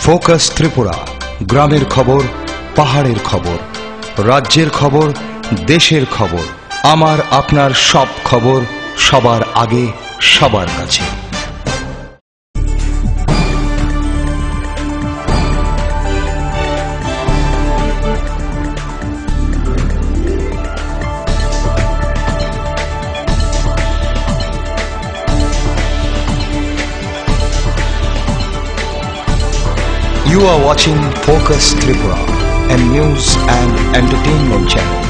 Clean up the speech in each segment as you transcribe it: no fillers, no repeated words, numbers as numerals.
Focus Tripura, গ্রামের খবর, পাহাড়ের খবর, রাজ্যের খবর, দেশের খবর, আমার আপনার সব খবর সবার আগে সবার কাছে। You are watching Focus Tripura, a news and entertainment channel.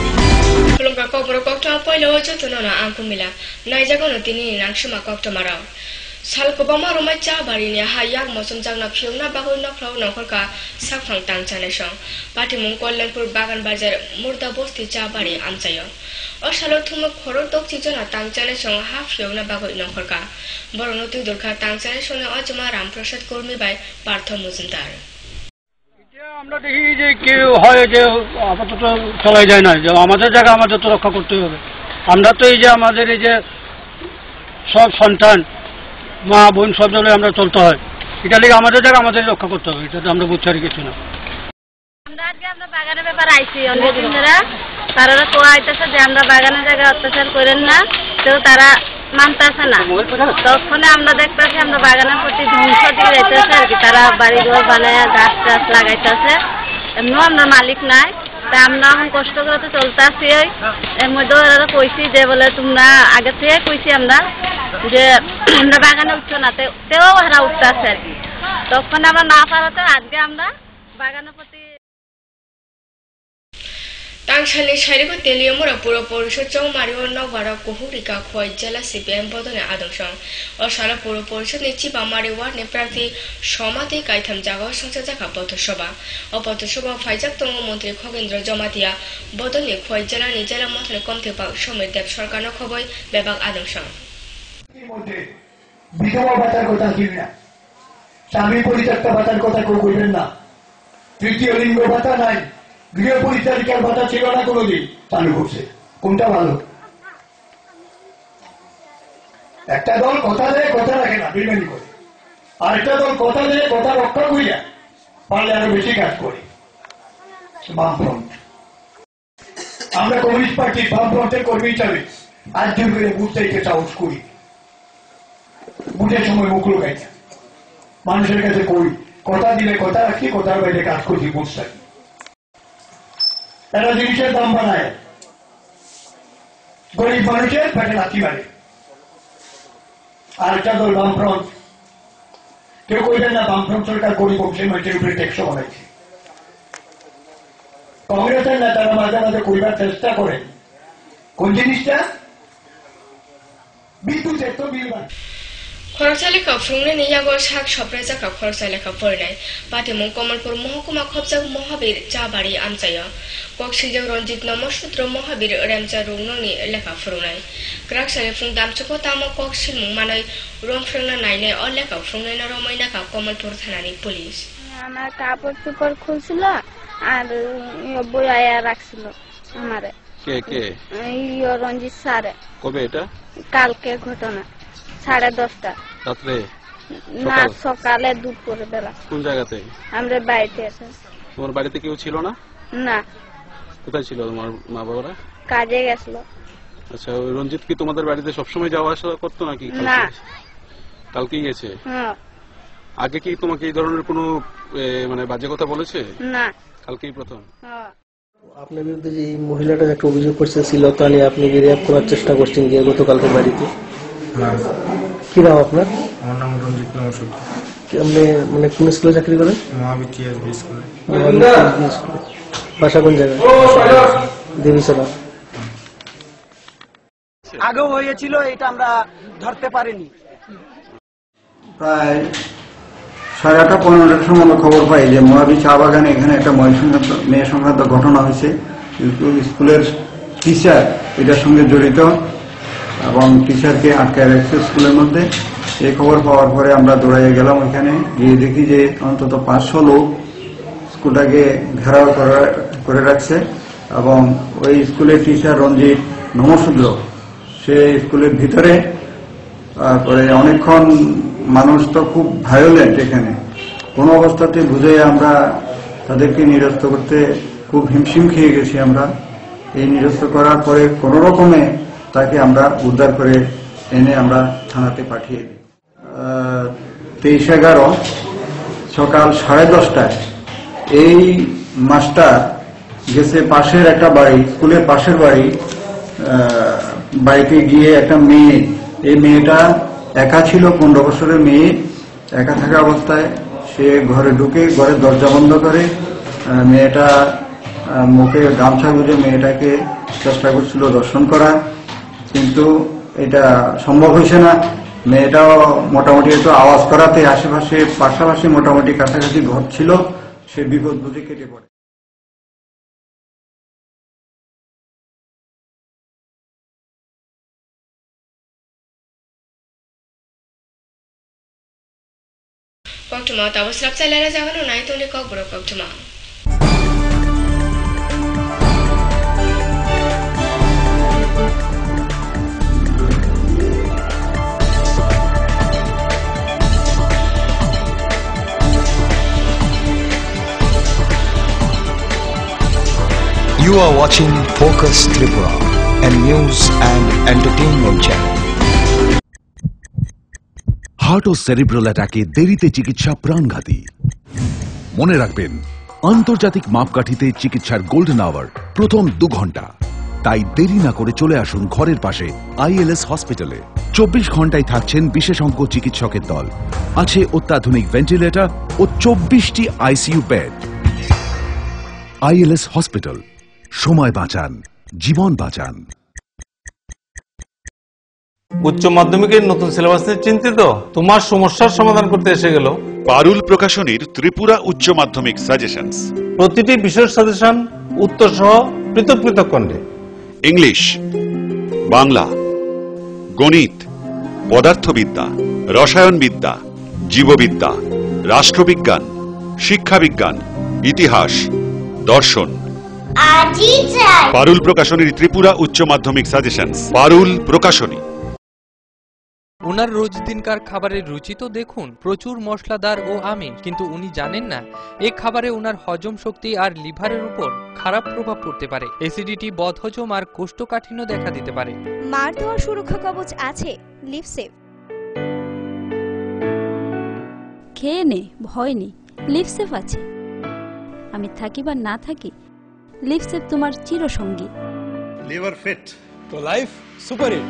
Kulungka kokbro kokto poilo jotono na angkumila. Naijagono tini nangsuma kokto marao. Sal kobama romai cha bari ni hayak mosum jangna phiungna bagoi nokhrau nokholka sakphang tangchane song. Pati mung Kollanpur Bagan Bazar Murda Bosti cha bari amchayo. O salor thumuk khoror dokchi jona tangchane song ha phiungna bagoi nokholka. Boronoti durkha tangchane sone ojma Ramprasad Kurmi bai Partho Mujumdar. আমরা দেখি যে কেউ হয় যে আপাতত চলা যায় না, যে আমাদের জায়গা আমাদের তো রক্ষা করতে হবে। আমরা তো এই যে আমাদের এই যে সব সন্তান মা বোন সব জায়গায় আমরা চলতে হয়, এটা লিগে আমাদের জায়গা আমাদের রক্ষা করতে হবে, এটা তো আমরা বুঝতে আর কিছু না। আমরা বাগানের ব্যাপার আইছি অনেকদিন ধরে, তারা কোয়াইতেছে যে আমরা বাগানের জায়গায় অত্যাচার করেন না, তো তারা মানতেছে না। তখন আমরা দেখতেছি আমরা বাগানের প্রতি ধ্বংস দিয়ে যাইতেছে আর কি, তারা বাড়ি ঘর বানায় গাছ টাছ লাগাইতেছে। এমনিও আমরা মালিক নাই, তা আমরা এখন কষ্ট করে তো চলতে আসি। এর মধ্যে ওরা কইছি যে বলে তোমরা আগে থেকে কইছি আমরা যে আমরা বাগানে উঠছো না, তেও ওরা উঠতে আসে আর কি। তখন আমরা না পারাতে আজকে আমরা বাগানের প্রতি Tangchani Sharigo Teliamura Puro Porsho Chow Mario Novara Kuhurika Khoi Jela CPM Bodone Adamshong or Shala Puro Porsho Nichiba Mariwa Neprati Shomati Kaitam Jago Sonsaka Potoshoba or Potoshoba Fajak Tomo Montri Kogindra Jomatia Bodone Khoi Jela Nijela Montre Comtepa Shome Dep Shorkano Koboy Bebak Adamshong. বিধবা ভাতার কথা কিনে না, স্বামী পরিত্যক্ত ভাতার কথা কেউ কইবেন না, তৃতীয় লিঙ্গ ভাতা নাই, গৃহ পরিচারিকার ভাতা ছিল না কোনোদিন, চালু করছে। কোনটা ভালো? একটা দল কথা দেয় কথা রাখে না, বিরোধী করে, আর একটা দল কথা দেয় কথা রক্ষা করিয়া পারলে আরো বেশি কাজ করে। বামফ্রন্ট, আমরা কমিউনিস্ট পার্টির বামফ্রন্টের কর্মী হিসাবে আজ জোর করে বুথ থেকে সাহস করি, বুঝের সময় মুখ লুকাই না, মানুষের কাছে কই কথা দিলে কথা রাখি, কথার বাইরে কাজ করছি বুঝ থাকি। এরা জিনিসের দাম বানায়, গরিব মানুষের পেটে লাথি মারে। আর একটা দল বামফ্রন্ট, কেউ কইবেন না বামফ্রন্ট সরকার গরিব অংশের মানুষের উপরে ট্যাক্স বানাইছে। কংগ্রেসের নেতারা মাঝে মাঝে করিবার চেষ্টা করেন কোন জিনিসটা, বিদ্যুতের তো বিল বাড়ে। খরচালেখা ফ্রুংনে নিয়াগর শাক সপ্রাইজাকা খরচালেখা ফরনাই পাতিমং কমলপুর মহকুমা খবজাক মহাবীর চাবাড়ি আমচায় কক্সিজাক রঞ্জিত নমসূত্র মহাবীর রেমচা রুংননি লেখা ফরনাই ক্রাকসালে ফুং দামচকো তামা কক্সিল মুং মানাই রংফ্রংনা নাইনাই অ লেখা ফ্রুংনাই না রমাইনাকা কমলপুর থানানি পুলিশ। আমার কাপড় চোপড় খুলছিল আর বই আয়া রাখছিল আমারে। কে কে? রঞ্জিত স্যার। কবে এটা? কালকে ঘটনা 10:30 রাত্রে না সকালে দুপুরে বেলা। কোন জায়গাতে? আমরা বাড়িতে আছে। তোমার বাড়িতে কেউ ছিল না? না। কোথায় ছিল তোমার মা বাবারা? কাজে গেছিল। আচ্ছা, ওই রঞ্জিত কি তোমাদের বাড়িতে সবসময় যাওয়া আসা করতো নাকি? না, কালকেই গেছে। হ্যাঁ। আগে কি তোমাকে এই ধরনের কোনো মানে বাজে কথা বলেছে? না, কালকেই প্রথম। হ্যাঁ। আপনার বিরুদ্ধে যে মহিলাটা একটা অভিযোগ করছে শ্লীলতা নিয়ে, আপনি রেপ করার চেষ্টা করছেন গিয়ে গতকালকে বাড়িতে। কি নাম আপনার? আমার নাম রঞ্জিত নমসূত্র। আপনি মানে কোন স্কুলে চাকরি করেন? মহাবীর টিএসবি স্কুলে। বাসা কোন জায়গায়? দেবীসভা। আগেও হয়েছিল, এটা আমরা ধরতে পারিনি। প্রায় 8:30-15টার সময় খবর পাই যে মহাবীর চা বাগানে এখানে একটা মেয়ে সংক্রান্ত ঘটনা হয়েছে। স্কুলের টিচার এটার সঙ্গে জড়িত এবং টিচারকে আটকায় রাখছে স্কুলের মধ্যে। এই খবর পাওয়ার পরে আমরা দৌড়াইয়ে গেলাম, ওইখানে গিয়ে দেখি যে অন্তত 500 লোক স্কুলটাকে ঘেরাও করে রাখছে এবং ওই স্কুলের টিচার রঞ্জিত নমসূদ্র সে স্কুলের ভিতরে। তারপরে অনেকক্ষণ মানুষ তো খুব ভায়োলেন্ট এখানে, কোনো অবস্থাতে বুঝে আমরা তাদেরকে নিরস্ত করতে খুব হিমশিম খেয়ে গেছি। আমরা এই নিরস্ত করার পরে কোনো রকমে তাকে আমরা উদ্ধার করে এনে আমরা থানাতে পাঠিয়ে দিই। 23/11 সকাল 10:30টায় এই মাস্টার গেছে পাশের একটা বাড়ি, স্কুলের পাশের বাড়িতে গিয়ে একটা মেয়ে, এই মেয়েটা একা ছিল, 15 বছরের মেয়ে। একা থাকা অবস্থায় সে ঘরে ঢুকে ঘরের দরজা বন্ধ করে মেয়েটা মুখে গামছা গুঁজে মেয়েটাকে চেষ্টা করছিল দর্শন করা, কিন্তু এটা সম্ভব হয়েছে না। মেয়েটাও মোটামুটি একটু আওয়াজ করাতে আশেপাশে পাশাপাশি মোটামুটি কাছাকাছি ঘর ছিল, সে বিপদ বুঝে কেটে পড়ে। Koktuma tahu serap saya lera jangan naik tu ni kau bro koktuma. You are watching Focus Tripura, a news and entertainment channel. Heart ও সেরিব্রাল অ্যাটাকে দেরিতে চিকিৎসা প্রাণঘাতী। মনে রাখবেন, আন্তর্জাতিক মাপকাঠিতে চিকিৎসার গোল্ডেন আওয়ার প্রথম 2 ঘন্টা। তাই দেরি না করে চলে আসুন ঘরের পাশে ILS হসপিটালে। 24 ঘন্টায় থাকছেন বিশেষজ্ঞ চিকিৎসকের দল, আছে অত্যাধুনিক ভেন্টিলেটর ও 24টি ICU বেড। ILS হসপিটাল, সময় বাঁচান, জীবন বাঁচান। উচ্চ মাধ্যমিকের নতুন সিলেবাস নিয়ে চিন্তিত? তোমার সমস্যার সমাধান করতে এসে গেল পারুল প্রকাশনীর ত্রিপুরা উচ্চ মাধ্যমিক সাজেশনস। প্রতিটি বিষয়ের সাজেশন উত্তর সহ পৃথক পৃথক খণ্ডে। ইংলিশ, বাংলা, গণিত, পদার্থবিদ্যা, রসায়নবিদ্যা, জীববিদ্যা, রাষ্ট্রবিজ্ঞান, শিক্ষাবিজ্ঞান, ইতিহাস, দর্শন। পারুল প্রকাশনীর ত্রিপুরা উচ্চ মাধ্যমিক সাজেশনস। পারুল প্রকাশনী। ওনার রোজ দিনকার খাবারের রুচি তো দেখুন, প্রচুর মশলাদার ও আমিষ, কিন্তু উনি জানেন না এই খাবারে ওনার হজম শক্তি আর লিভারের উপর খারাপ প্রভাব পড়তে পারে। অ্যাসিডিটি, বদহজম আর কোষ্ঠকাঠিন্য দেখা দিতে পারে। মার দেওয়ার সুরক্ষা কবচ আছে লিভসেভ। খেয়ে নে, ভয় নেই, লিভসেভ আছে। আমি থাকি বা না থাকি, লিভসেভ তোমার চিরসঙ্গী। লিভার ফিট তো লাইফ সুপার হিট।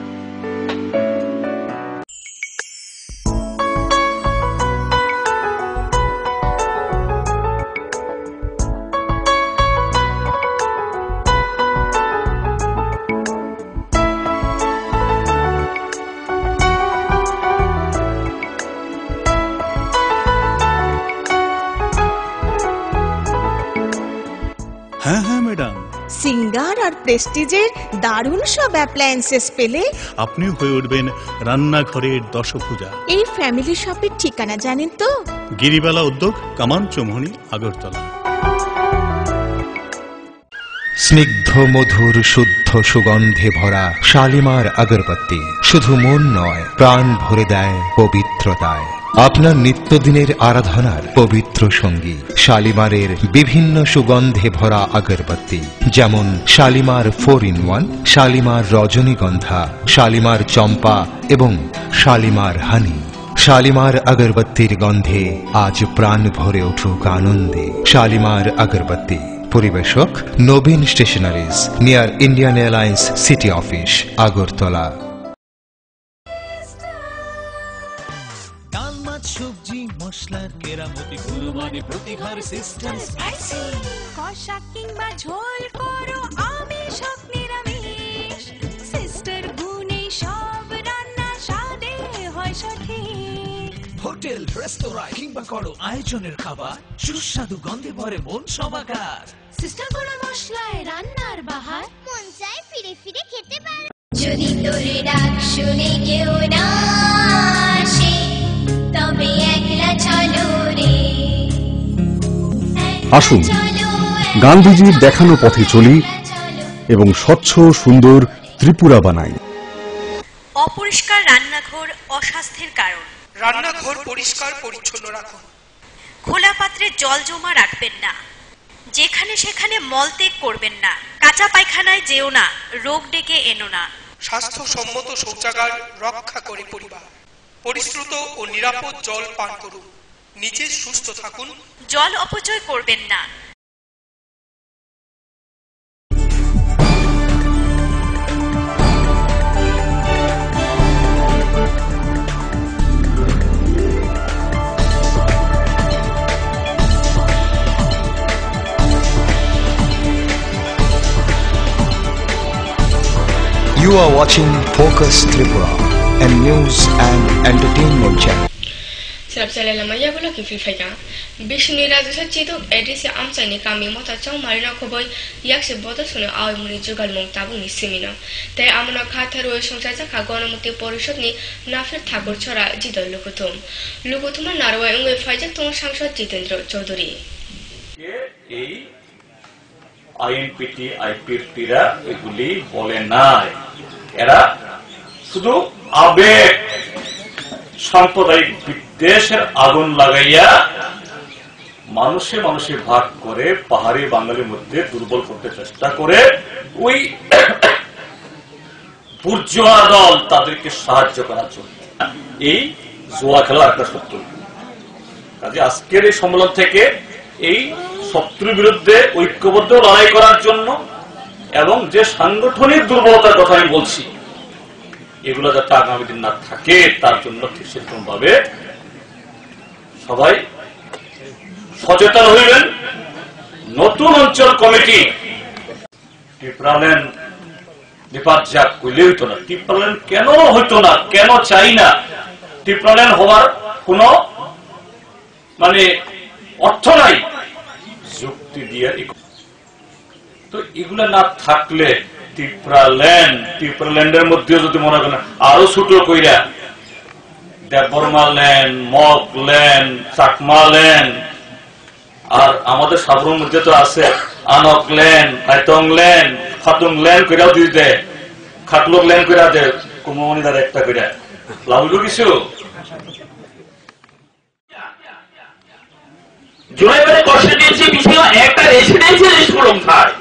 হ্যাঁ হ্যাঁ ম্যাডাম, সিঙ্গার আর প্রেস্টিজের দারুণ সব অ্যাপ্লায়েন্সেস পেলে আপনি হয়ে উঠবেন রান্নাঘরের দশভুজা। এই ফ্যামিলি শপের ঠিকানা জানেন তো? গিরিবালা উদ্যোগ, কামান চৌমুহনী, আগরতলা। স্নিগ্ধ মধুর শুদ্ধ সুগন্ধে ভরা শালিমার আগরবাতি শুধু মন নয়, প্রাণ ভরে দেয় পবিত্রতায়। আপনার নিত্যদিনের আরাধনার পবিত্র সঙ্গী শালিমারের বিভিন্ন সুগন্ধে ভরা আগরবাতি, যেমন শালিমার 4-in-1, শালিমার রজনীগন্ধা, শালিমার চম্পা এবং শালিমার হানি। শালিমার আগরবাতির গন্ধে আজ প্রাণ ভরে উঠুক আনন্দে। শালিমার আগরবাতি। পরিবেশক Nabin stationeries, near Indian Airlines city office, Agartala. ডাল, মাছ, সবজি, মশলার কেরামতি, কুরবানি, প্রতিঘর সিস্টেম স্পাইসি। কষা কিংবা ঝোল করো আমিষ হোক নিরামিষ, সিস্টার গুণে সব রান্না স্বাদে হয় সঠিক। হোটেল, রেস্তোরাঁ কিংবা করো আয়োজনের খাবার, সুস্বাদু গন্ধে ভরে মন সমাকার। সিস্টার গুণের মশলায় রান্নার বাহার, মন চায় ফিরে ফিরে খেতে পারে। যদি তোরে ডাক শুনে কেউ না আসে, তবে একলা চলো রে। আসুন গান্ধীজির দেখানো পথে চলি এবং স্বচ্ছ সুন্দর ত্রিপুরা বানাই। অপরিষ্কার রান্নাঘর অস্বাস্থ্যের কারণ। রান্নাঘর পরিষ্কার পরিচ্ছন্ন রাখুন। খোলা পাত্রে জল জমা রাখবেন না, যেখানে সেখানে মলত্যাগ করবেন না, কাঁচা পায়খানায় যেও না, রোগ ডেকে এনো না। স্বাস্থ্যসম্মত শৌচাগার রক্ষা করে পরিবার। পরিশ্রুত ও নিরাপদ জল পান করুন, নিজে সুস্থ থাকুন। জল অপচয় করবেন না। You are watching Focus Tripura, a news and entertainment channel. Serapsala maya bola ki filfaya. Bishnu Raja Chidok edisi amsani kami mota chong marina khoboy yakse boda sune aw muni jogal mong tabu ni semina. Tai amna khatha roi songchaja kha গণমুক্তি পরিষদ ni নাফির ঠাকুর ছড়া জিদল লুকুতুমা নারওয়া এঙ্গে ফাইজা তং সাংসদ জিতেন্দ্র চৌধুরী। এই INPT আইপিএফটিরা এগুলি বলে নাই, এরা শুধু আবেগ সাম্প্রদায়িক বিদ্বেষের আগুন লাগাইয়া মানুষে মানুষে ভাগ করে পাহাড়ি বাঙালির মধ্যে দুর্বল করতে চেষ্টা করে ওই বুর্জোয়া দল তাদেরকে সাহায্য করার জন্য এই জোয়া খেলার একটা শত্রু। কাজে আজকের এই সম্মেলন থেকে এই শত্রুর বিরুদ্ধে ঐক্যবদ্ধ লড়াই করার জন্য এবং যে সাংগঠনিক দুর্বলতার কথা আমি বলছি এগুলো যাতে আগামী দিন না থাকে তার জন্য ঠিক সেরকম ভাবে সবাই সচেতন হইবেন। নতুন অঞ্চল কমিটি টিপ্রাল্যান্ড নিপাতজাক কইলে হইতো না, টিপ্রাল্যান্ড কেন হইতো না, কেন চাই না, টিপ্রাল্যান্ড হওয়ার কোন মানে অর্থ নাই যুক্তি দিয়ে। তো এগুলা না থাকলে টিপ্রাল্যান্ডের মধ্যে যদি মনে করেন আরো ছোট কইরা Debbarma land, Mog land, Chakma land, আর আমাদের সাধারণ মধ্যে তো আছে আনক ল্যান্ড, হাইতং ল্যান্ড, খাতুং ল্যান্ড কইরাও দিয়ে দেয়, খাতলোক ল্যান্ড কইরা দেয়, কুমনিদার একটা কইরা লাভলো কিছু। জুলাইবারে কনস্টিটিউয়েন্সি বিষয় একটা রেসিডেন্সিয়াল স্কুল হয়,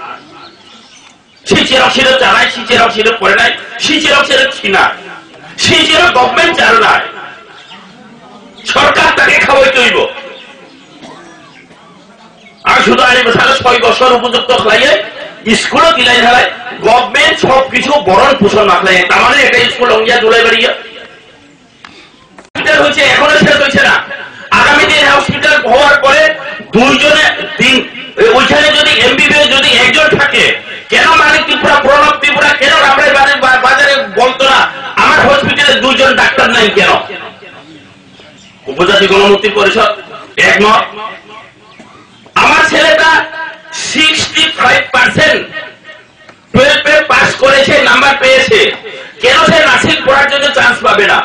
সিচেরক জানায়, সিচেরক করে নাই, সিচেরক ছিনা, সিচেরক গভর্নমেন্ট চালু নাই, সরকার তাকে খাওয়াই তৈব। আর শুধু আজ সাড়ে 6 বছর উপযুক্ত খাইয়ে স্কুলও দিলাই হারায়, গভর্নমেন্ট সবকিছু বরণ পোষণ না খাইয়ে, তার মানে একটা স্কুল অঙ্গিয়া জুলাইবাড়ি হয়েছে, এখনো শেষ হয়েছে না। আগামী দিন হসপিটাল হওয়ার পরে দুইজনে ওইখানে যদি এমবিবিএস যদি একজন থাকে, কেন মানিক ত্রিপুরা, প্রণব ত্রিপুরা, কেন রামরাই বাজারে বলতো না আমার হসপিটালে 2 জন ডাক্তার নাই কেন? উপজাতি গণমুক্তি পরিষদ একমত। আমার ছেলেটা 65% 12 পাস করেছে, নাম্বার পেয়েছে, কেন সে নার্সিং পড়ার জন্য চান্স পাবে না?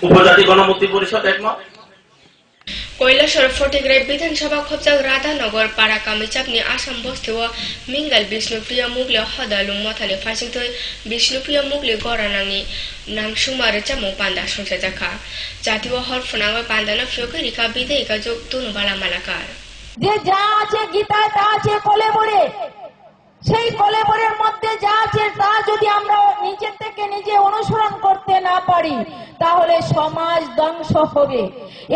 উপজাতি গণমুক্তি পরিষদ একমত। কৈলাসর ফটিগ্রাই বিধানসভা খোপজাগ রাধানগর পাড়া কামিচাপনি আসাম বস্তিও মিঙ্গাল বিষ্ণুপ্রিয়া মুগলে হদালুং মথালে ফাইসিংতৈ বিষ্ণুপ্রিয়া মুগলে গরানাংনি নাংসুমারে চামু পান্দা সংসা জাখা জাতীয় হরফনাঙ্গ পান্দানা ফিওকে রিকা বিদেয়িকা যোগ তুনুবালা মালাকার। যে যা আছে গীতায় তা আছে কলেবরে, সেই কলেবরের মধ্যে যা আছে তা যদি আমরা নিজে থেকে নিজে অনুসরণ করতে না পারি তাহলে সমাজ ধ্বংস হবে।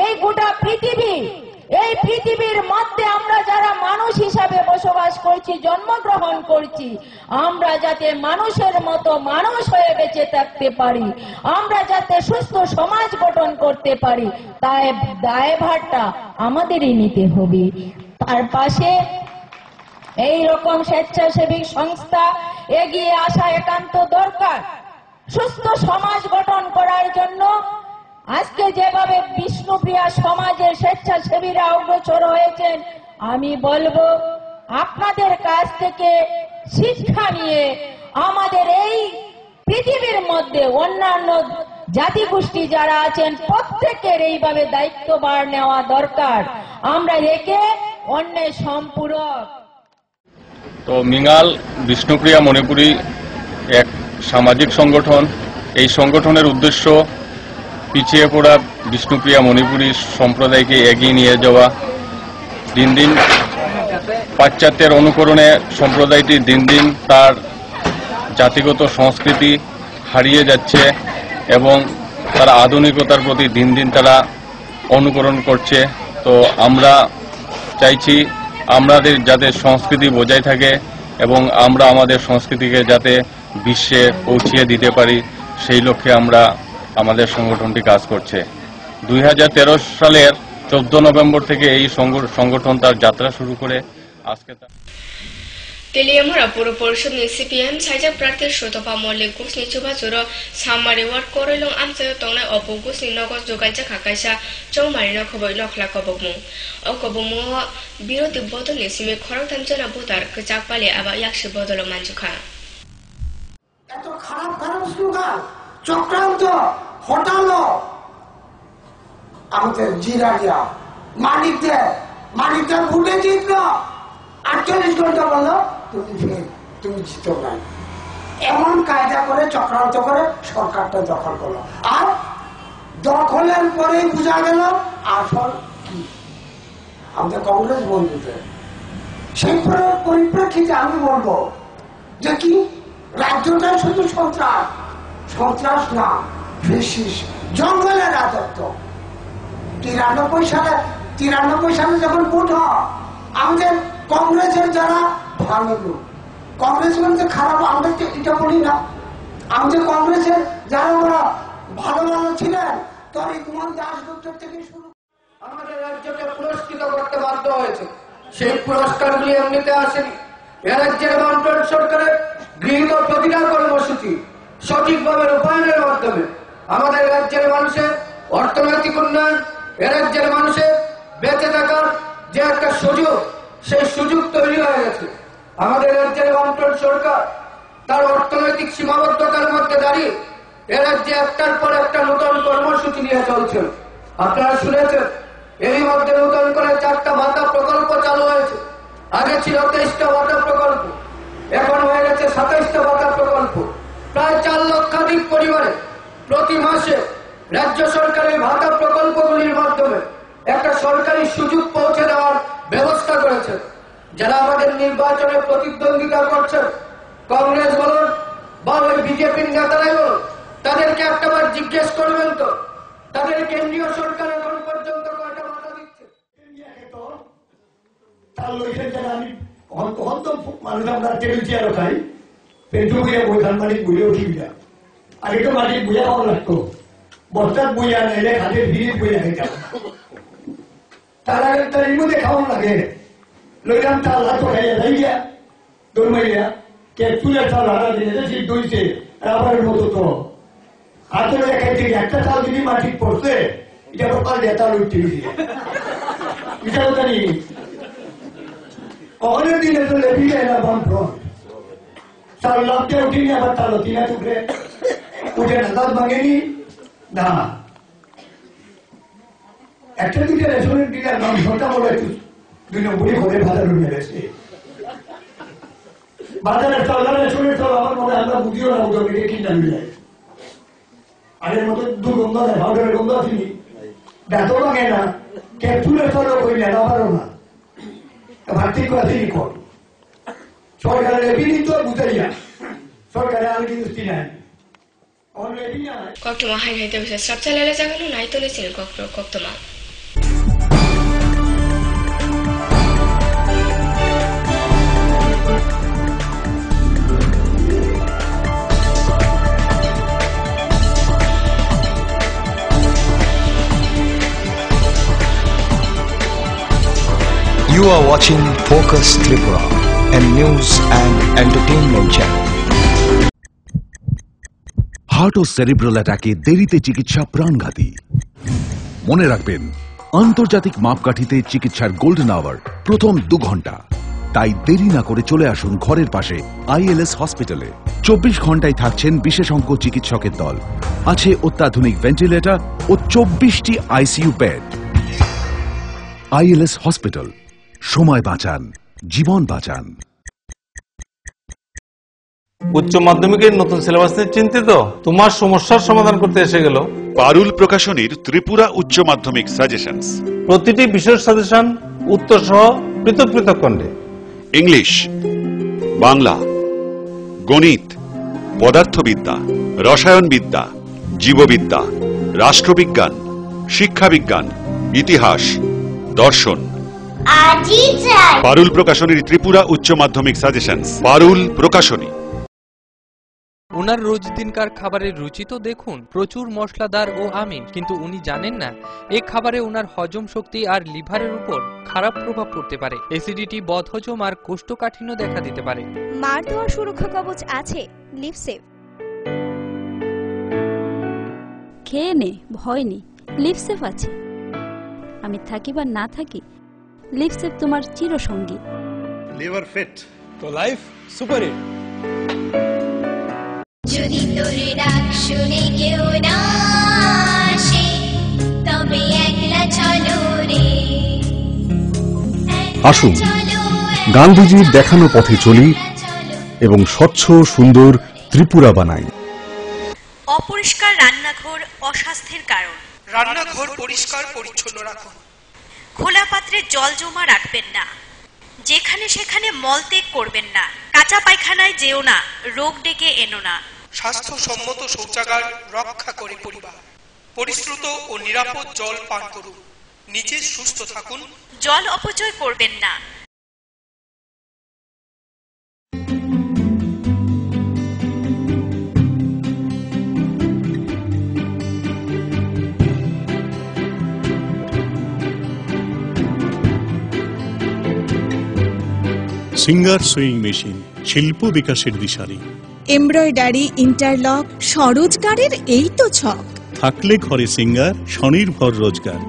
এই গোটা পৃথিবী, এই পৃথিবীর মধ্যে আমরা যারা মানুষ হিসাবে বসবাস করছি, জন্মগ্রহণ করছি, আমরা যাতে মানুষের মতো মানুষ হয়ে বেঁচে থাকতে পারি, আমরা যাতে সুস্থ সমাজ গঠন করতে পারি, তাই দায়ভারটা আমাদেরই নিতে হবে। তার পাশে এই রকম স্বেচ্ছাসেবী সংস্থা এগিয়ে আসা একান্ত দরকার। সুস্থ সমাজ গঠন করার জন্য আজকে যেভাবে বিষ্ণুপ্রিয়া সমাজের স্বেচ্ছাসেবীরা অগ্রসর হয়েছেন, আমি বলবো আপনাদের কাছ থেকে শিক্ষা নিয়ে আমাদের এই পৃথিবীর মধ্যে অন্যান্য জাতিগোষ্ঠী যারা আছেন প্রত্যেকের এইভাবে দায়িত্বভার নেওয়া দরকার। আমরা একে অন্যের সম্পূরক। তো মিঙ্গাল বিষ্ণুপ্রিয়া মণিপুরী এক সামাজিক সংগঠন। এই সংগঠনের উদ্দেশ্য পিছিয়ে পড়া বিষ্ণুপ্রিয়া মণিপুরী সম্প্রদায়কে এগিয়ে নিয়ে যাওয়া, দিন দিন পাশ্চাত্যের অনুকরণে সম্প্রদায়টি দিন দিন তার জাতিগত সংস্কৃতি হারিয়ে যাচ্ছে এবং তারা আধুনিকতার প্রতি দিন দিন তারা অনুকরণ করছে। তো আমরা চাইছি আমাদের যাতে সংস্কৃতি বজায় থাকে এবং আমরা আমাদের সংস্কৃতিকে যাতে বিশ্বে পৌঁছিয়ে দিতে পারি, সেই লক্ষ্যে আমরা আমাদের সংগঠনটি কাজ করছে। 2013 সালের 14 নভেম্বর থেকে এই সংগঠন তার যাত্রা শুরু করে আজকে তেলিয়ামরা পৌর পরিষদনি সিপিএম সাইজা প্রার্থী শ্রোতপা মল্লিক গুসনি চুবাচুর সামারি ওয়ার্ড করৈলং আমসায় তংনাই অপু গুসনি নগজ জোগাইজা খাকাইসা চৌমারিনা খবর নখলা কবকমু ও কবকমু বিরোধী বদলনি সিমে খরক থামজনা ভোটার কচাকপালি আবা ইয়াকসি বদল মানজুখা এত খারাপ খারাপ স্লোগান চক্রান্ত হটালো আমাদের জিরানিয়া মানিকদের ভুলে জিতলো 48 ঘন্টা বললো তুমি জিতো না, এমন কায়দা করে চক্রান্ত করে সরকারটা দখল করলো। আর দখলের পরেই বোঝা গেল আসল কি আমাদের কংগ্রেস বন্ধুদের। সেই পরিপ্রেক্ষিতে আমি বলবো যে কি রাজ্যটা শুধু সন্ত্রাস না, জঙ্গলের রাজত্ব। 93 সালে যখন ভোট হয় আমাদের কংগ্রেসের যারা ভালো লোক, কংগ্রেস বলতে খারাপ আমরা এটা বলি না, আমাদের কংগ্রেসের যারা ওরা ভালো ছিলেন তবে কুমার দাসগুপ্ত থেকে শুরু আমাদের রাজ্যকে পুরস্কৃত করতে বাধ্য হয়েছে। সেই পুরস্কারগুলি এমনিতে আসেনি। এ রাজ্যের বন্টন সরকারের গৃহীত প্রতিটা কর্মসূচি সঠিকভাবে রূপায়ণের মাধ্যমে আমাদের রাজ্যের মানুষের অর্থনৈতিক উন্নয়ন, এ রাজ্যের মানুষের বেঁচে থাকার যে একটা সুযোগ, সেই সুযোগ তৈরি হয়ে গেছে। আমাদের রাজ্যের বন্টন সরকার তার অর্থনৈতিক সীমাবদ্ধতার মধ্যে দাঁড়িয়ে এ রাজ্যে একটার পর একটা নতুন কর্মসূচি নিয়ে চলছে। আপনারা শুনেছেন এরই মধ্যে নতুন করে 4টা ভাতা প্রকল্প চালু হয়েছে। আগে ছিল 23টা ভাতা প্রকল্প, এখন হয়ে গেছে 27টা ভাতা প্রকল্প। প্রায় 4 লক্ষাধিক পরিবারে প্রতি মাসে রাজ্য সরকারের ভাতা প্রকল্পগুলির মাধ্যমে একটা সরকারি সুযোগ পৌঁছে দেওয়ার ব্যবস্থা করেছে। যারা আমাদের নির্বাচনে প্রতিদ্বন্দ্বিতা করছেন, কংগ্রেস বলুন বা ওই বিজেপির নেতারাই বলুন, তাদেরকে একটাবার জিজ্ঞেস করবেন তো তাদের কেন্দ্রীয় সরকার এখন পর্যন্ত কয়টা ভাতা দিচ্ছে। মানুষ আমরা টেবিল চেয়ারও খাই, পেটু বুঝে বইখান মালিক বুঝে উঠি যা। আগে তো মালিক বুঝা ভালো লাগতো, বস্তার বুঝা নাইলে খাদের ভিড় বুঝা খেতাম। তার আগে তার মধ্যে খাওয়ান লাগে লইলাম তার হাত খাইয়া যাইয়া দৌড়াইয়া কে চুলের চাল হারা দিয়ে ঠিক দইছে রাবারের মতো। তো হাতে খাইতে একটা চাল যদি মাটি পড়ছে এটা কপাল দিয়ে তার উঠতে গেছে এটা জানি অনেক দিনে তো লেবি যায় না বাম ফ্রন্ট চাল লাভতে উঠিনি আবার তাল তিনা টুকরে উঠে না দাঁত ভাঙেনি না। একটা দুইটা রেস্টুরেন্ট দিলে নাম সন্তা বলে 2 নম্বরই করে বাজার রুমে গেছে। বাজারের চলার রেস্টুরেন্ট চল আমার মনে আমরা বুঝিও না বুঝো এটা কি জানি যায়। আগের মতো দুর্গন্ধ নেই, ভাউডারের গন্ধ আসেনি, দাঁতও ভাঙে না, ক্যাপসুলের চলও করি না, আমারও না। ভার্তি আসেনি কর সরকারের এবিনি তো বুঝাইয়া সরকারের আলগি দৃষ্টি নাই অলরেডি না কক্টমা হাই হাইতে বসে সব চালালে জাগানো নাই তো লেছিল কক্টমা। You are watching Focus Tripura, a news and entertainment channel. Heart ও সেরিব্রাল অ্যাটাকে দেরিতে চিকিৎসা প্রাণঘাতী। মনে রাখবেন, আন্তর্জাতিক মাপকাঠিতে চিকিৎসার গোল্ডেন আওয়ার প্রথম 2 ঘন্টা। তাই দেরি না করে চলে আসুন ঘরের পাশে আইএলএস হসপিটালে। 24 ঘন্টায় থাকছেন বিশেষজ্ঞ চিকিৎসকের দল, আছে অত্যাধুনিক ভেন্টিলেটর ও 24টি আইসিইউ বেড। আইএলএস হসপিটাল, সময় বাঁচান, জীবন বাঁচান। উচ্চ মাধ্যমিকের নতুন সিলেবাস নিয়ে চিন্তিত? তোমার সমস্যার সমাধান করতে এসে গেল পারুল প্রকাশনীর ত্রিপুরা উচ্চ মাধ্যমিক সাজেশনস। প্রতিটি বিষয়ের সাজেশন উত্তর সহ পৃথক পৃথক খণ্ডে। ইংলিশ, বাংলা, গণিত, পদার্থবিদ্যা, রসায়নবিদ্যা, জীববিদ্যা, রাষ্ট্রবিজ্ঞান, শিক্ষাবিজ্ঞান, ইতিহাস, দর্শন। আজই চাই পারুল প্রকাশনীর ত্রিপুরা উচ্চ মাধ্যমিক সাজেশনস। পারুল প্রকাশনী। ওনার রোজ দিনকার খাবারের রুচি তো দেখুন, প্রচুর মশলাদার ও আমিষ, কিন্তু উনি জানেন না এই খাবারে ওনার হজম শক্তি আর লিভারের উপর খারাপ প্রভাব পড়তে পারে। অ্যাসিডিটি, বদহজম আর কোষ্ঠকাঠিন্য দেখা দিতে পারে। মার দেওয়া সুরক্ষা কবচ আছে লিভসেভ। খেয়ে নে, ভয় নেই, লিভসেভ আছে। আমি থাকি বা না থাকি, লিভসেভ তোমার চিরসঙ্গী। লিভার ফিট তো লাইফ সুপার হিট। যদি তোর ডাক শুনে কেউ না আসে, তবে একলা চলো রে। আসুন গান্ধীজির দেখানো পথে চলি এবং স্বচ্ছ সুন্দর ত্রিপুরা বানাই। অপরিষ্কার রান্নাঘর অস্বাস্থ্যের কারণ। রান্নাঘর পরিষ্কার পরিচ্ছন্ন রাখুন। খোলা পাত্রে জল জমা রাখবেন না। যেখানে সেখানে মলত্যাগ করবেন না। কাঁচা পায়খানায় যেও না, রোগ ডেকে এনো না। স্বাস্থ্যসম্মত শৌচাগার রক্ষা করে পরিবার। পরিশ্রুত ও নিরাপদ জল পান করুন। নিজে সুস্থ থাকুন। জল অপচয় করবেন না। সিঙ্গার সুইং মেশিন, শিল্প বিকাশের দিশারি। এমব্রয়ডারি, ইন্টারলক, স্বরোজগারের এই তো ছক। থাকলে ঘরে সিঙ্গার, স্বনির্ভর রোজগার।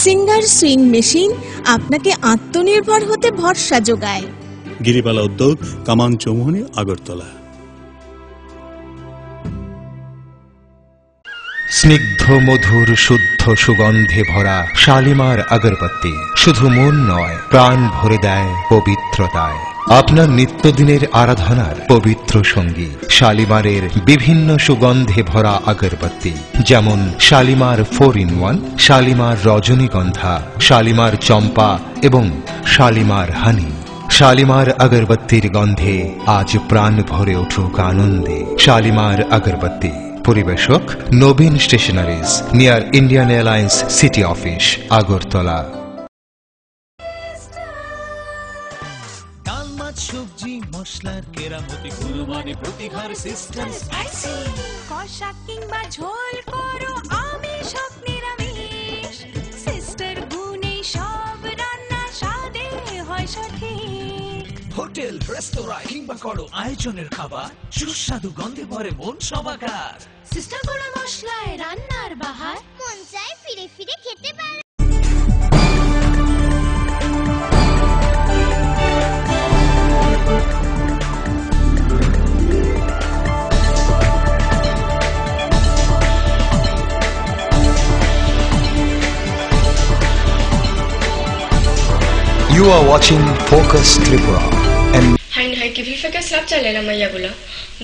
সিঙ্গার সুইং মেশিন আপনাকে আত্মনির্ভর হতে ভরসা যোগায়। গিরিবালা উদ্যোগ, কামান চৌমুহনী, আগরতলা। স্নিগ্ধ মধুর শুদ্ধ সুগন্ধে ভরা শালিমার আগরবাতি শুধু মন নয়, প্রাণ ভরে দেয় পবিত্রতায়। আপনার নিত্যদিনের আরাধনার পবিত্র সঙ্গী শালিমারের বিভিন্ন সুগন্ধে ভরা আগরবাতি, যেমন শালিমার 4-in-1, শালিমার রজনীগন্ধা, শালিমার চম্পা এবং শালিমার হানি। শালিমার আগরবাতির গন্ধে আজ প্রাণ ভরে উঠুক আনন্দে। শালিমার আগরবাতি। পরিবেশক Nabin stationeries, near Indian Airlines city office, Agartala. ডাল, মাছ, সবজি, মশলার কেরামতি, গুণমানে প্রতি ঘর সিস্টেম স্পাইসি। কষা কিংবা ঝোল করো আমিষ হোক নিরামিষ, সিস্টার গুণে সব রান্না স্বাদে হয় সঠিক। হোটেল, রেস্তোরাঁ কিংবা করো আয়োজনের খাবার, সুস্বাদু গন্ধে ভরে মন সবাকার। সিস্টার গুঁড়ো মশলায় রান্নার বাহার, মন চায় ফিরে ফিরে খেতে পারে। You are watching Focus Tripura. হাইন হাইকি ভিফাকে স্লাব চালে না মাইয়াগুলা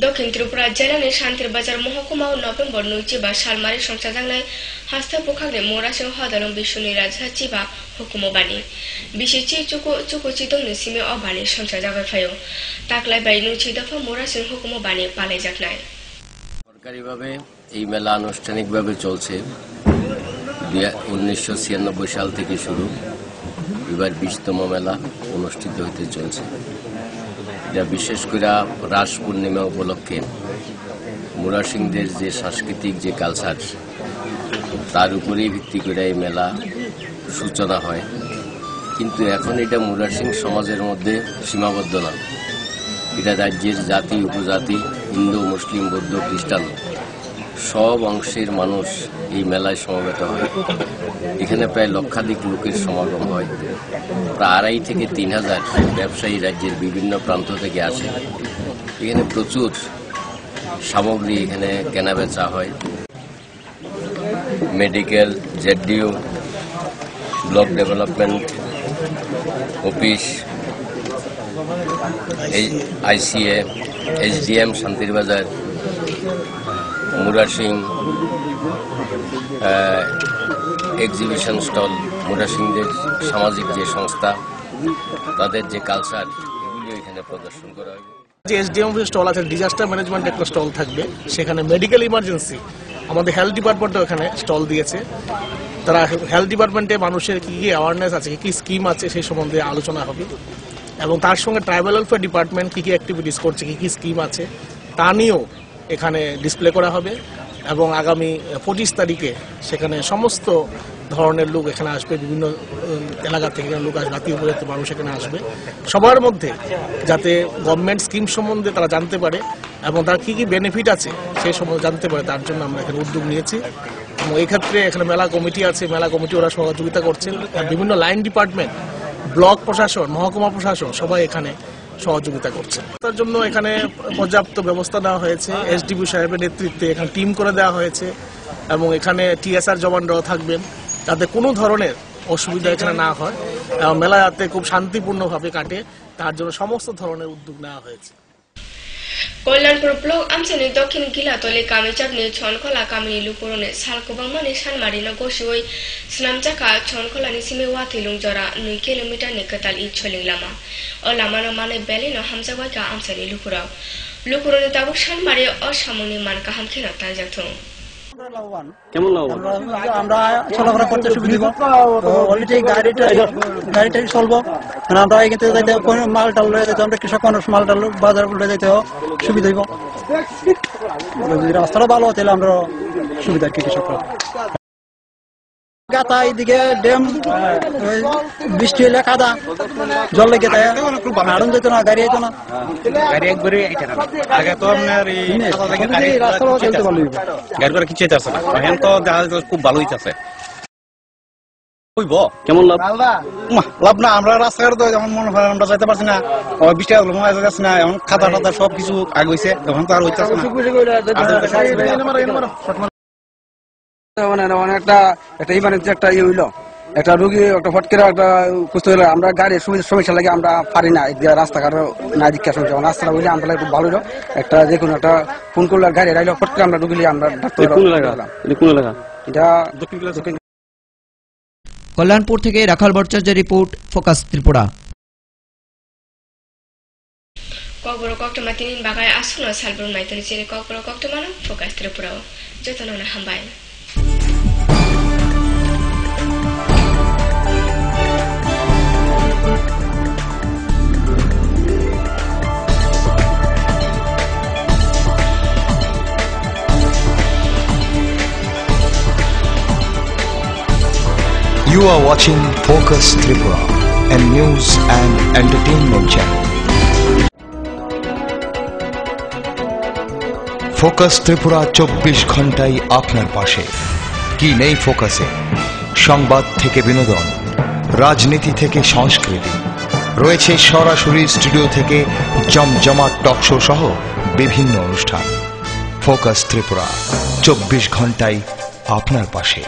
দক্ষিণ ত্রিপুরা জেলানি শান্তির বাজার মহকুমা নভেম্বর 9 বা সালমারি সংস্থা জাংনাই হাস্তা পোখাগে মোরাসে হদালং বিশ্বনি রাজহাচি বা হুকুম বানি বিশেষি চুকু চিদংনি সিমে অবানি সংস্থা জাগায় ফায়ো তাকলাই বাই নুচি দফা মোরাসে হুকুম বানি পালাই জাকনাই। সরকারিভাবে এই মেলা আনুষ্ঠানিকভাবে চলছে 1996 সাল থেকে শুরু। এবার 20তম মেলা অনুষ্ঠিত হতে চলছে। এটা বিশেষ করে রাস পূর্ণিমা উপলক্ষে মুরাসিংদের যে সাংস্কৃতিক যে কালচার, তার উপরেই ভিত্তি করে এই মেলা সূচনা হয়। কিন্তু এখন এটা মুরাসিং সমাজের মধ্যে সীমাবদ্ধ না, এটা রাজ্যের জাতি উপজাতি, হিন্দু, মুসলিম, বৌদ্ধ, খ্রিস্টান সব অংশের মানুষ এই মেলায় সমবেত হয়। এখানে প্রায় লক্ষাধিক লোকের সমাগম হয়। প্রায় 2,500 থেকে 3,000 ব্যবসায়ী রাজ্যের বিভিন্ন প্রান্ত থেকে আসে। এখানে প্রচুর সামগ্রী এখানে কেনাবেচা হয়। মেডিকেল, জেডিও, block development office, ICA, SDM Shantirbazar, Murarsing exhibition stall, মুরারসিংদের সামাজিক যে সংস্থা, তাদের যে কালচার, এগুলি এখানে প্রদর্শন করা হবে। যে SDM স্টল আছে, ডিজাস্টার ম্যানেজমেন্ট একটা স্টল থাকবে, সেখানে মেডিকেল ইমার্জেন্সি আমাদের হেলথ ডিপার্টমেন্টও এখানে স্টল দিয়েছে। তারা হেলথ ডিপার্টমেন্টে মানুষের কি কি অ্যাওয়ারনেস আছে, কি কি স্কিম আছে সেই সম্বন্ধে আলোচনা হবে, এবং তার সঙ্গে ট্রাইবাল ওয়েলফেয়ার ডিপার্টমেন্ট কি কি অ্যাক্টিভিটিস করছে, কি কি স্কিম আছে তা নিয়েও এখানে ডিসপ্লে করা হবে। এবং আগামী 25 তারিখে সেখানে সমস্ত ধরনের লোক এখানে আসবে, বিভিন্ন এলাকা থেকে লোক আসবে, জাতীয় উপজাতির মানুষ এখানে আসবে, সবার মধ্যে যাতে গভর্নমেন্ট স্কিম সম্বন্ধে তারা জানতে পারে এবং তার কি কি বেনিফিট আছে সেই সম্বন্ধে জানতে পারে, তার জন্য আমরা এখানে উদ্যোগ নিয়েছি। এবং এই ক্ষেত্রে এখানে মেলা কমিটি আছে, মেলা কমিটি ওরা সহযোগিতা করছেন, বিভিন্ন লাইন ডিপার্টমেন্ট, ব্লক প্রশাসন, মহকুমা প্রশাসন সবাই এখানে সহযোগিতা করছে। তার জন্য এখানে পর্যাপ্ত ব্যবস্থা দেওয়া হয়েছে, SDB সাহেবের নেতৃত্বে এখানে টিম করে দেওয়া হয়েছে, এবং এখানে TSR জওয়ানরাও থাকবেন যাতে কোনো ধরনের অসুবিধা এখানে না হয় এবং মেলা যাতে খুব শান্তিপূর্ণভাবে কাটে, তার জন্য সমস্ত ধরনের উদ্যোগ নেওয়া হয়েছে। কল্যাণপুর ব্লক আমসানি দক্ষিণ গিলাতলি কামিচাবনি ছনখলা কামিনি লুপুরনে সালকোবাংমানি সানমারিনা গসিওই স্নামজাকা ছনখলানি সিমে ওয়াথিলুং জরা 2 কিলোমিটারनि कताल इ छलिं लामा अ लामानो माने बेलिनो हामजावाइका আমসানি লুপুরাव লুপুরনে তাবুক সানমারি অসামনি মান কাহাম খেনা তানজাথুং। কেমন আমরা চলাফেরা করতে সুবিধা অলরেডি গাড়িটা চলবো, আমরা এখান থেকে যাইতে মাল টাল লয়ে যাইতে, আমরা কৃষক মানুষ মাল টাল বাজার লয়ে যাইতে সুবিধা হইব। রাস্তাটা ভালো হতে আমরা সুবিধা কি কৃষকরা। গাতা এইদিকে ড্যাম, বৃষ্টি হলে কাদা জল লেগে যায়, আড়ন যেত না, গাড়ি যেত না, গাড়ি একবারে আগে তো আপনার রাস্তাও চলতে ভালো গাড়ি করে কিছু আছে না, এখন তো দেখা যাচ্ছে খুব ভালোই আছে। কেমন লাভ? লাভ না, আমরা রাস্তাঘাট তো যেমন মনে হয় আমরা যাইতে পারছি না, বৃষ্টি যাচ্ছে না, এখন খাতা টাতা সব কিছু আগে হয়েছে, তখন তো আর হইতেছে না। একটা ইমার্জেন্সি একটা ইয়ে হইলো, একটা রোগী একটা ফটকেরা একটা সুস্থ হইলো, আমরা গাড়ির সমস্যা লাগে আমরা পারি না, রাস্তাঘাট না দিকে সমস্যা, রাস্তাটা হইলে আমরা খুব ভালো হইলো, একটা দেখুন একটা ফোন করলে গাড়ি রাইলো ফটকে আমরা ঢুকলে আমরা ডাক্তার। এটা কল্যাণপুর থেকে রাখাল ভট্টাচার্যের রিপোর্ট, ফোকাস ত্রিপুরা। ককবর কক্টমা তিন বাগায় আসুন সালবুর মাইতনি চেরে ককবর কক্টমানো ফোকাস ত্রিপুরাও যতন হামবাই। You are watching Focus Tripura, a news and entertainment channel. Focus Tripura 24 ঘন্টাই আপনার পাশে। কি নেই ফোকাসে? সংবাদ থেকে বিনোদন, রাজনীতি থেকে সংস্কৃতি, রয়েছে সরাসরি স্টুডিও থেকে জমজমাট টক শো সহ বিভিন্ন অনুষ্ঠান। ফোকাস ত্রিপুরা 24 ঘন্টাই আপনার পাশে।